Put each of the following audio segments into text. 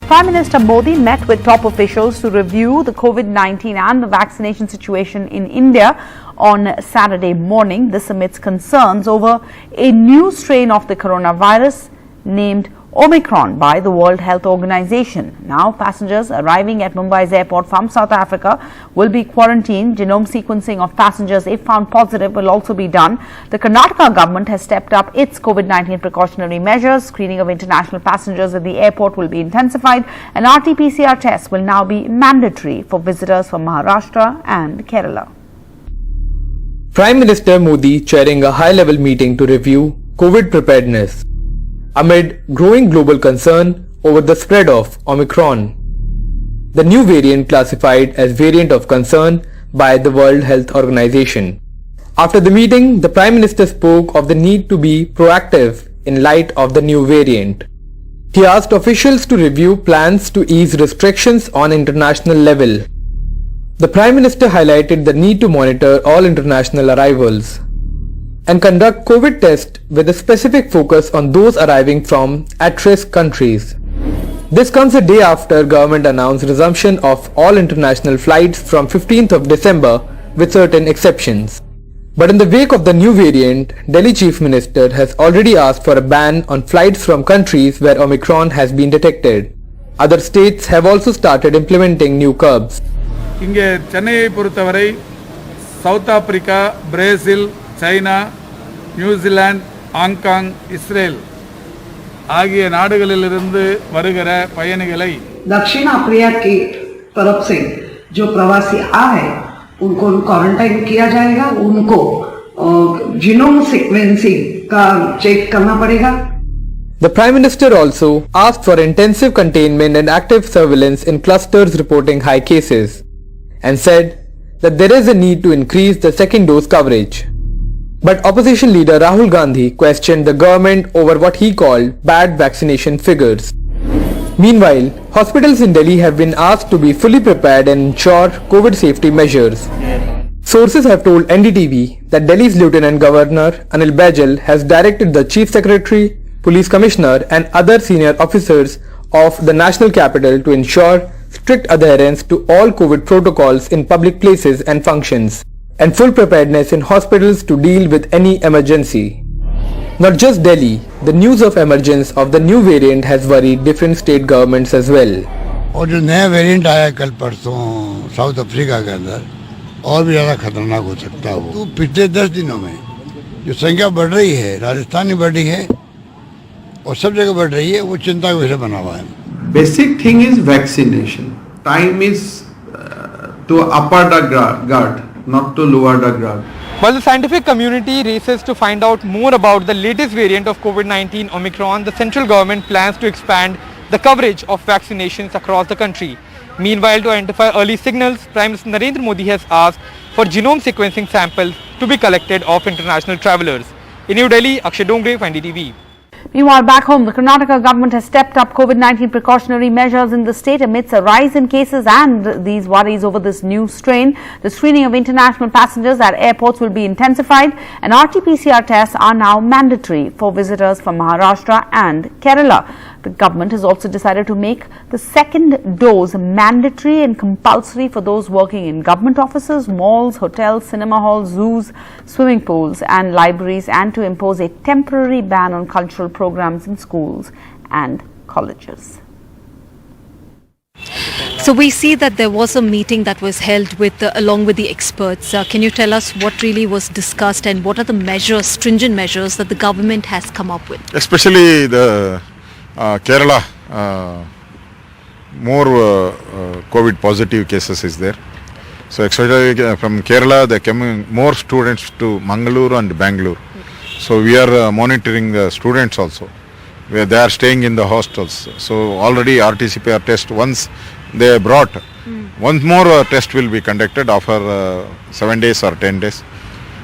Prime Minister Modi met with top officials to review the COVID-19 and the vaccination situation in India on Saturday morning. This amidst concerns over a new strain of the coronavirus named Omicron by the World Health Organization. Now, passengers arriving at Mumbai's airport from South Africa will be quarantined. Genome sequencing of passengers, if found positive, will also be done. The Karnataka government has stepped up its COVID-19 precautionary measures. Screening of international passengers at the airport will be intensified, and RT-PCR tests will now be mandatory for visitors from Maharashtra and Kerala. Prime Minister Modi chairing a high-level meeting to review COVID preparedness amid growing global concern over the spread of Omicron, the new variant classified as variant of concern by the World Health Organization. After the meeting, the Prime Minister spoke of the need to be proactive in light of the new variant. He asked officials to review plans to ease restrictions on international level. The Prime Minister highlighted the need to monitor all international arrivals and conduct COVID tests with a specific focus on those arriving from at-risk countries. This comes a day after government announced resumption of all international flights from 15th of December with certain exceptions. But in the wake of the new variant, Delhi Chief Minister has already asked for a ban on flights from countries where Omicron has been detected. Other states have also started implementing new curbs. இங்கே சென்னையை பொறுத்தவரை south Africa, Brazil, China, New Zealand, Hong Kong, Israel ஆகிய நாடுகளிலிருந்து வருகிற பயணிகளை दक्षिण Africa की तरफ से जो प्रवासी आए उनको क्वारंटाइन किया जाएगा, उनको जीनोम सीक्वेंसिंग का चेक करना पड़ेगा. The Prime Minister also asked for intensive containment and active surveillance in clusters reporting high cases and said that there is a need to increase the second dose coverage. But opposition leader Rahul Gandhi questioned the government over what he called bad vaccination figures. Meanwhile, hospitals in Delhi have been asked to be fully prepared and ensure COVID safety measures. Sources have told NDTV that Delhi's Lieutenant Governor Anil Baijal has directed the Chief Secretary, Police Commissioner and other senior officers of the national capital to ensure strict adherence to all COVID protocols in public places and functions, and full preparedness in hospitals to deal with any emergency. Not just Delhi, the news of emergence of the new variant has worried different state governments as well. और जो नया variant आया कल परसों south Africa के अंदर और भी ज़्यादा खतरनाक हो सकता है वो. तो पिछले 10 दिनों में जो संख्या बढ़ रही है, राजस्थान में बढ़ रही है और सब जगह बढ़ रही है, वो चिंता का विषय बना हुआ है. Basic thing is vaccination. Time is to upper the guard, not to lower the guard. While the scientific community races to find out more about the latest variant of COVID-19 Omicron, the central government plans to expand the coverage of vaccinations across the country. Meanwhile, to identify early signals, Prime Minister Narendra Modi has asked for genome sequencing samples to be collected of international travellers. In New Delhi, Akshay Dongre for NDTV. Meanwhile, back home, the Karnataka government has stepped up COVID-19 precautionary measures in the state amidst a rise in cases and these worries over this new strain. The screening of international passengers at airports will be intensified, and RT-PCR tests are now mandatory for visitors from Maharashtra and Kerala. The government has also decided to make the second dose mandatory and compulsory for those working in government offices, malls, hotels, cinema halls, zoos, swimming pools and libraries, and to impose a temporary ban on cultural programs in schools and colleges. So we see that there was a meeting that was held with along with the experts. Can you tell us what really was discussed and what are the measures, stringent measures that the government has come up with? Especially the Kerala, more COVID positive cases is there. So especially from Kerala, there came more students to Mangaluru and Bangalore. So we are monitoring the students also, where they are staying in the hostels. So already RT-PCR test once they brought, one more test will be conducted after 7 days or 10 days,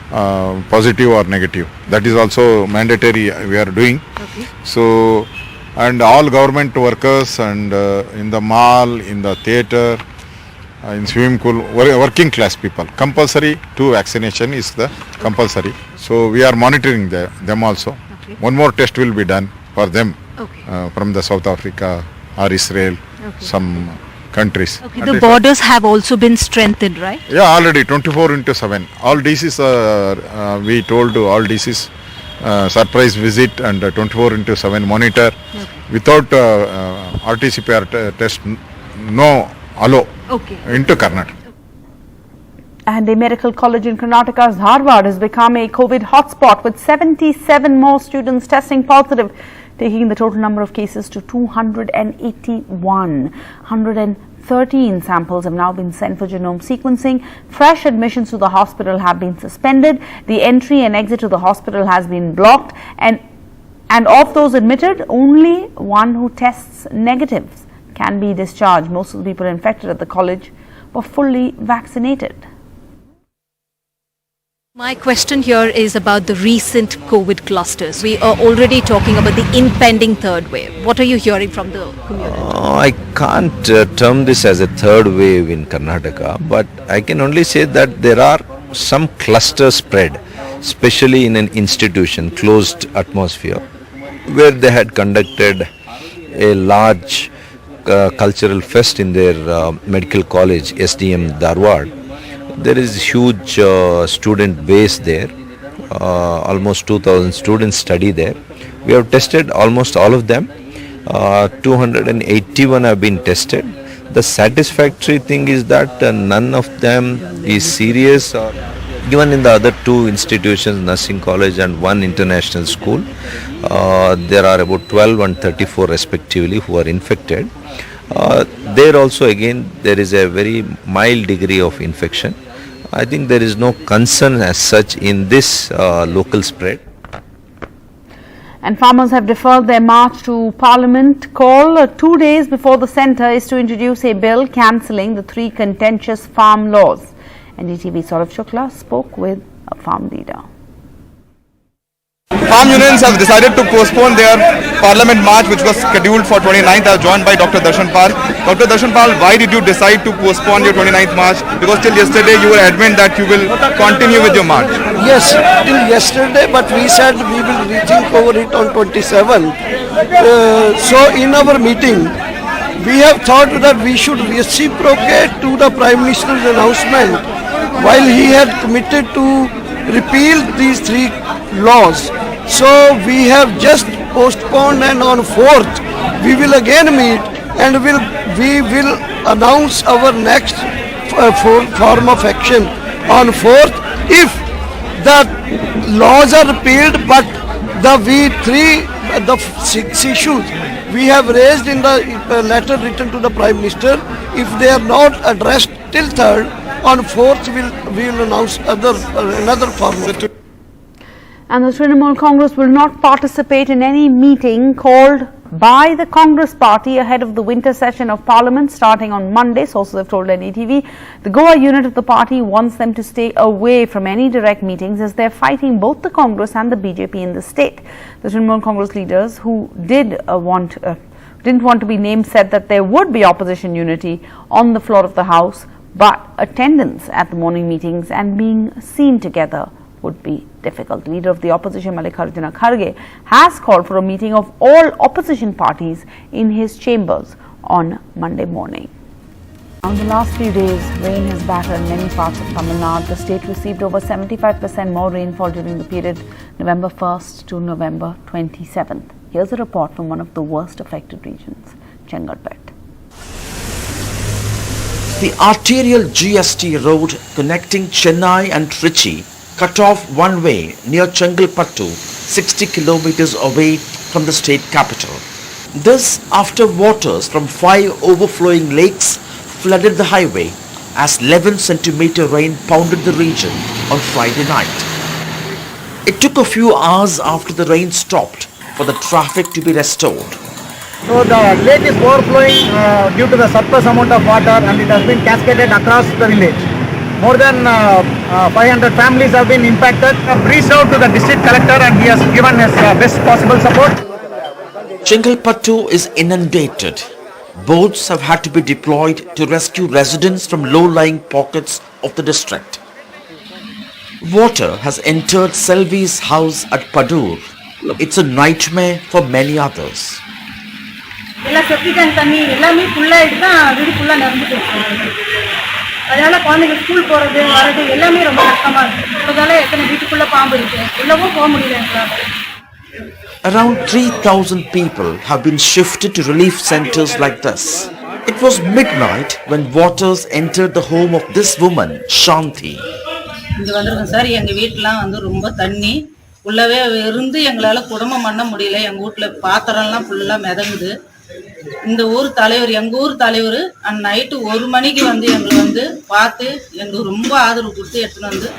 positive or negative. That is also mandatory we are doing. Okay. So, and all government workers and in the mall, in the theatre, in swimming pool, working class people, compulsory to vaccination is the compulsory. So we are monitoring them also. Okay. One more test will be done for them Okay. from the South Africa or Israel some countries. Okay, the borders have also been strengthened, right? Yeah, already 24/7. All DCs, we told to all DCs, surprise visit and 24/7 monitor. Without RT-PCR test, no allow into Karnataka. And a medical college in Karnataka's Dharwad has become a COVID hotspot with 77 more students testing positive, taking the total number of cases to 281. 113 samples have now been sent for genome sequencing. Fresh admissions to the hospital have been suspended. The entry and exit to the hospital has been blocked. And of those admitted, only one who tests negatives can be discharged. Most of the people infected at the college were fully vaccinated. My question here is about the recent COVID clusters. We are already talking about the impending third wave. What are you hearing from the community? I can't term this as a third wave in Karnataka, but I can only say that there are some cluster spread, especially in an institution, closed atmosphere, where they had conducted a large cultural fest in their medical college, SDM Dharwad. There is huge student base there. Almost 2,000 students study there. We have tested almost all of them. 281 have been tested. The satisfactory thing is that none of them is serious. Even in the other two institutions, nursing college and one international school, there are about 12 and 34 respectively who are infected. There also again there is a very mild degree of infection. I think there is no concern as such in this local spread. And farmers have deferred their march to Parliament. Call 2 days before the centre is to introduce a bill cancelling the 3 contentious farm laws. NDTV Saurav Shukla spoke with a farm leader. Farm unions have decided to postpone their Parliament march, which was scheduled for 29th. I was joined by Dr. Darshan Pal. Dr. Darshan Pal, why did you decide to postpone your 29th march? Because till yesterday you were adamant that you will continue with your march. Yes, till yesterday, but we said we will rethink over it on 27th. So in our meeting, we have thought that we should reciprocate to the Prime Minister's announcement while he had committed to repeal these 3 laws. So we have just postponed, and on 4th we will again meet and we will announce our next form of action on 4th if the laws are repealed, but the 6 issues we have raised in the letter written to the Prime Minister, if they are not addressed till 3rd, on 4th we will announce another form of action. And the Trinamool Congress will not participate in any meeting called by the Congress party ahead of the winter session of Parliament starting on Monday. Sources have told NDTV. The Goa unit of the party wants them to stay away from any direct meetings as they're fighting both the Congress and the BJP in the state. The Trinamool Congress leaders who didn't want to be named said that there would be opposition unity on the floor of the House, but attendance at the morning meetings and being seen together would be difficult. Leader of the opposition, Mallikarjuna Kharge, has called for a meeting of all opposition parties in his chambers on Monday morning. In the last few days, rain has battered many parts of Tamil Nadu. The state received over 75% more rainfall during the period November 1st to November 27th. Here's a report from one of the worst affected regions, Chengalpet. The arterial GST road connecting Chennai and Trichy cut off one way near Chengalpattu, 60 kilometers away from the state capital. This after waters from 5 overflowing lakes flooded the highway as 11 centimeter rain pounded the region on Friday night. It took a few hours after the rain stopped for the traffic to be restored. So the lake is overflowing due to the surplus amount of water, and it has been cascaded across the village. More than 500 families have been impacted. I've reached out to the district collector and he has given us best possible support. Chengalpattu is inundated. Boats have had to be deployed to rescue residents from low-lying pockets of the district. Water has entered Selvi's house at Padur. It's a nightmare for many others. எல்லாம் செப்டி tank தண்ணி எல்லாமே ஃபுல்லாகிட்டு தான் வீடு ஃபுல்லாக நிரம்பிட்டு இருக்கு. அதனால குழந்தைங்க school போகிறது வர்றது எல்லாமே ரொம்ப கஷ்டமாக இருக்குது. அதனால எத்தனை வீட்டுக்குள்ளே பாம்பு இருக்குது, உள்ளவும் போக முடியல எங்களால். Around 3,000 people have been shifted to relief centers like this. It was midnight when waters entered the home of this woman, Shanti. இங்கே வந்திருக்கோம் சார். எங்கள் வீட்டெலாம் வந்து ரொம்ப தண்ணி உள்ளவே இருந்து எங்களால் குடும்பம் பண்ண முடியல. எங்கள் வீட்டில் பாத்திரம்லாம் ஃபுல்லாக மிதங்குது. இந்த ஊர் தலைவர், எங்கள் ஊர் தலைவர் நைட்டு 1 மணிக்கு வந்து எங்களை வந்து பார்த்து எங்களுக்கு ரொம்ப ஆதரவு கொடுத்து எடுத்துன்னு வந்து.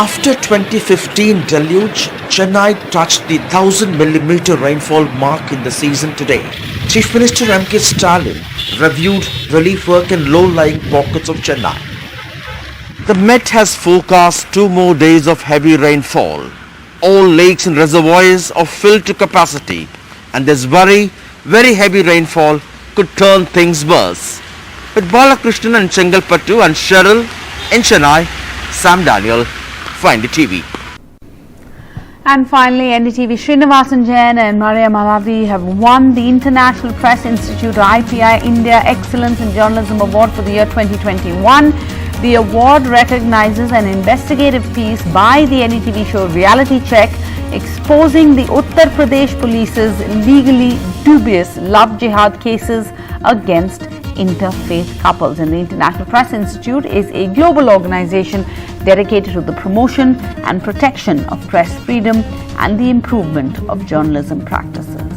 After 2015 deluge, Chennai touched the 1000 millimeter rainfall mark in the season today. Chief Minister M.K. Stalin reviewed relief work in low-lying pockets of Chennai. The Met has forecast 2 more days of heavy rainfall. All lakes and reservoirs are filled to capacity, and there's worry very heavy rainfall could turn things worse. With Balakrishnan and Chengalpattu and Cheryl in Chennai, Sam Daniel, Find the TV. And finally, NDTV Srinivasan Jain and Maria Malavi have won the International Press Institute IPI India Excellence in Journalism Award for the year 2021. The award recognizes an investigative piece by the NDTV show Reality Check exposing the Uttar Pradesh police's legally dubious love jihad cases against interfaith couples. And the International Press Institute is a global organization dedicated to the promotion and protection of press freedom and the improvement of journalism practices.